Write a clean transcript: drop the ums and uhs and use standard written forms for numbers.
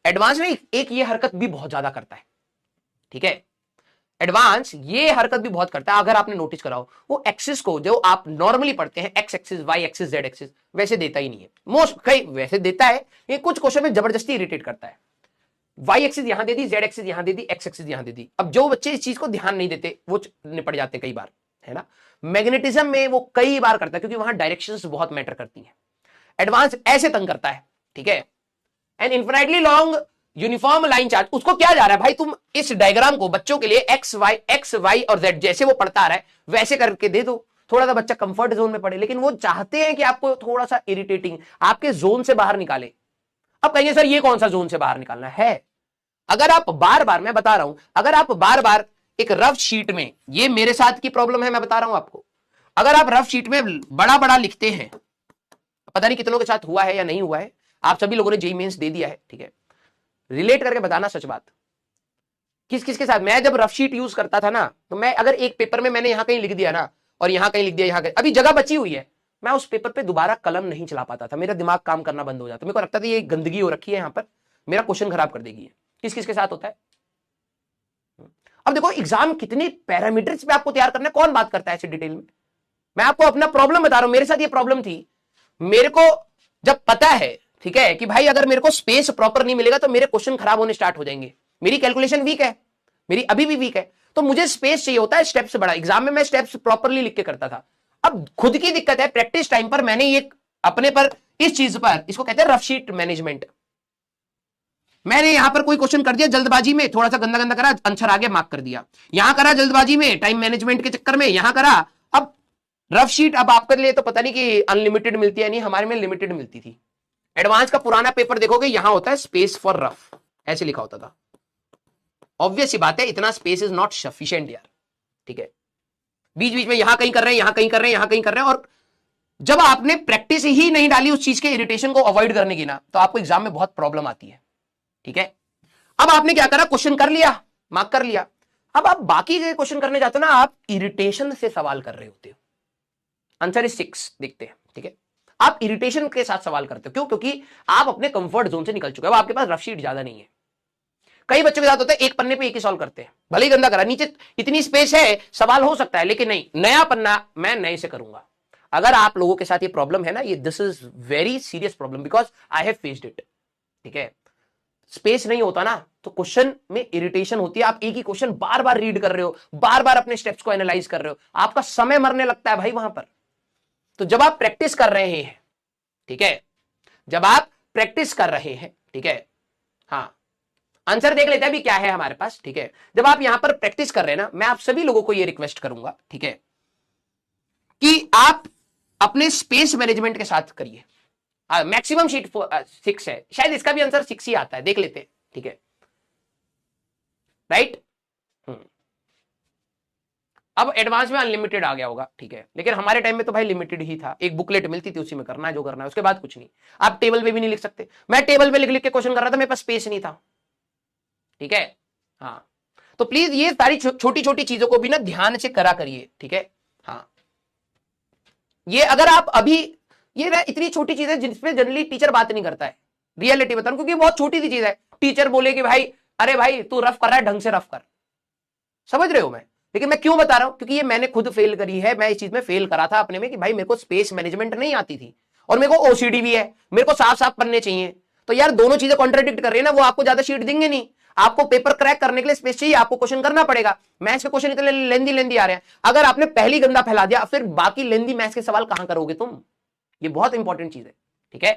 Advance में एक ये हरकत भी बहुत ज्यादा करता है, ठीक है। एडवांस ये हरकत भी बहुत करता है, अगर आपने नोटिस करा हो, वो एक्सिस को जो आप नॉर्मली पढ़ते हैं x axis y axis z axis, वैसे देता ही नहीं है। मोस्ट कई वैसे देता है, ये कुछ क्वेश्चन में जबरदस्ती इरिटेट करता है। वाई एक्सिस यहां दे दी, जेड एक्सिस यहां दे दी, एक्स एक्सिस यहां दे दी। अब जो बच्चे इस चीज को ध्यान नहीं देते वो निपट जाते कई बार, है ना। मैग्नेटिज्म में वो कई बार करता है, क्योंकि वहां डायरेक्शंस बहुत मैटर करती हैं। एडवांस ऐसे तंग करता है, ठीक है। And infinitely long uniform line chart, उसको क्या जा रहा है भाई, तुम इस डायग्राम को बच्चों के लिए एक्स वाई और जेड जैसे वो पढ़ता आ रहा है वैसे करके दे दो, थोड़ा सा बच्चा कंफर्ट जोन में पढ़े। लेकिन वो चाहते हैं कि आपको थोड़ा सा इरिटेटिंग, आपके जोन से बाहर निकाले। अब कहिए सर ये कौन सा जोन से बाहर निकालना है। अगर आप बार बार, मैं बता रहा हूं, अगर आप बार बार एक रफ शीट में, ये मेरे साथ की प्रॉब्लम है, मैं बता रहा हूं आपको, अगर आप रफ शीट में बड़ा बड़ा लिखते हैं, पता नहीं कितनों के साथ हुआ है या नहीं हुआ है, आप सभी लोगों ने जेईई मेंस दे दिया है, ठीक है। रिलेट करके बताना सच बात, किस किस के साथ। मैं जब रफ शीट यूज करता था ना, तो मैं अगर एक पेपर में मैंने यहां कहीं लिख दिया ना, और यहां कहीं लिख दिया, यहां कहीं अभी जगह बची हुई है, मैं उस पेपर पे दोबारा कलम नहीं चला पाता था, मेरा दिमाग काम करना बंद हो जाता। मेरे को लगता था ये गंदगी हो रखी है यहां पर, मेरा क्वेश्चन खराब कर देगी। किस किस के साथ होता है। अब देखो एग्जाम कितने पैरामीटर्स पे आपको तैयार करना है, कौन बात करता है ऐसे डिटेल में। मैं आपको अपना प्रॉब्लम बता रहा हूं, मेरे साथ ये प्रॉब्लम थी। मेरे को जब पता है, ठीक है, कि भाई अगर मेरे को स्पेस प्रॉपर नहीं मिलेगा तो मेरे क्वेश्चन खराब होने स्टार्ट हो जाएंगे, मेरी कैलकुलेशन वीक है, मेरी अभी भी वीक है, तो मुझे स्पेस चाहिए होता है स्टेप से बड़ा। एग्जाम में मैं स्टेप्स प्रॉपरली लिख के करता था। अब खुद की दिक्कत है, प्रैक्टिस टाइम पर मैंने ये अपने पर इस चीज पर, इसको कहते हैं रफ शीट मैनेजमेंट, मैंने यहां पर कोई क्वेश्चन कर दिया जल्दबाजी में, थोड़ा सा गंदा गंदा करा, आंसर आगे मार्क कर दिया, यहां करा जल्दबाजी में, टाइम मैनेजमेंट के चक्कर में यहां करा। अब रफ शीट अब आपके लिए तो पता नहीं कि अनलिमिटेड मिलती है, नहीं, हमारे में लिमिटेड मिलती थी। एडवांस का पुराना पेपर देखोगे, यहां होता है स्पेस फॉर रफ, ऐसे लिखा होता था। ऑब्वियस सी बात है, इतना स्पेस इज नॉट सफिशिएंट यार, ठीक है। बीच बीच में यहां कहीं कर रहे हैं, यहां कहीं कर रहे हैं, यहां कहीं कर रहे हैं, और जब आपने प्रैक्टिस ही नहीं डाली उस चीज के इरिटेशन को अवॉइड करने की ना, तो आपको एग्जाम में बहुत प्रॉब्लम आती है, ठीक है। अब आपने क्या करा, क्वेश्चन कर लिया, मार्क कर लिया। अब आप बाकी के क्वेश्चन करने जाते हो ना, आप इरिटेशन से सवाल कर रहे होते हो। आंसर इज 6 देखते हैं, ठीक है। आप इरिटेशन के साथ सवाल करते हो, क्यों? क्योंकि आप अपने कंफर्ट जोन से निकल चुके हो, आपके पास रफ शीट ज्यादा नहीं है। कई बच्चों के साथ होता है एक पन्ने पे एक ही सॉल्व करते हैं, भले ही गंदा करा, नीचे इतनी स्पेस है, सवाल हो सकता है, लेकिन नहीं, नया पन्ना मैं नए से करूंगा। अगर आप लोगों के साथ ये प्रॉब्लम है ना, ये this is very serious problem, because I have faced it, ठीक है। स्पेस नहीं होता ना तो क्वेश्चन में इरिटेशन होती है, आप एक ही क्वेश्चन बार बार रीड कर रहे हो, बार बार अपने स्टेप्स को एनालाइज कर रहे हो, आपका समय मरने लगता है भाई वहां पर। तो जब आप प्रैक्टिस कर रहे हैं, ठीक है, जब आप प्रैक्टिस कर रहे हैं, ठीक है, हाँ, आंसर देख लेते हैं अभी क्या है हमारे पास, ठीक है। जब आप यहां पर प्रैक्टिस कर रहे हैं ना, मैं आप सभी लोगों को यह रिक्वेस्ट करूंगा, ठीक है, कि आप अपने स्पेस मैनेजमेंट के साथ करिए। मैक्सिमम शीट 6 है, शायद इसका भी आंसर 6 ही आता है, देख लेते हैं, ठीक है, राइट। अब एडवांस में अनलिमिटेड आ गया होगा, ठीक है, लेकिन हमारे टाइम में तो भाई लिमिटेड ही था, एक बुकलेट मिलती थी, उसी में करना है जो करना है, उसके बाद कुछ नहीं। आप टेबल पे भी नहीं लिख सकते, मैं टेबल पे लिख लिख के क्वेश्चन कर रहा था, मेरे पास स्पेस नहीं था, ठीक है। हाँ, तो प्लीज ये सारी छोटी छोटी चीजों को भी ना ध्यान से करा करिए, ठीक है। हाँ, ये अगर आप अभी, ये ना इतनी छोटी चीज है जिसपे जनरली टीचर बात नहीं करता है, रियलिटी बता रहा हूं, क्योंकि बहुत छोटी सी चीज है। टीचर बोले कि भाई अरे भाई तू रफ कर रहा है, ढंग से रफ कर, समझ रहे हो मैं। लेकिन मैं क्यों बता रहा हूं, क्योंकि ये मैंने खुद फेल करी है, मैं इस चीज में फेल करा था अपने में, कि भाई मेरे को स्पेस मैनेजमेंट नहीं आती थी, और मेरे को ओसीडी भी है, मेरे को साफ साफ पढ़ने चाहिए। तो यार दोनों चीजें कॉन्ट्राडिक्ट कर रही है ना, वो आपको ज्यादा शीट देंगे नहीं, आपको पेपर क्रैक करने के लिए स्पेस चाहिए, आपको क्वेश्चन करना पड़ेगा। मैथ्स के क्वेश्चन इतने लेंदी आ रहे हैं, अगर आपने पहली गंदा फैला दिया, फिर बाकी लेंदी मैथ्स के सवाल कहां करोगे तुम। ये बहुत इंपॉर्टेंट चीज है, ठीक है।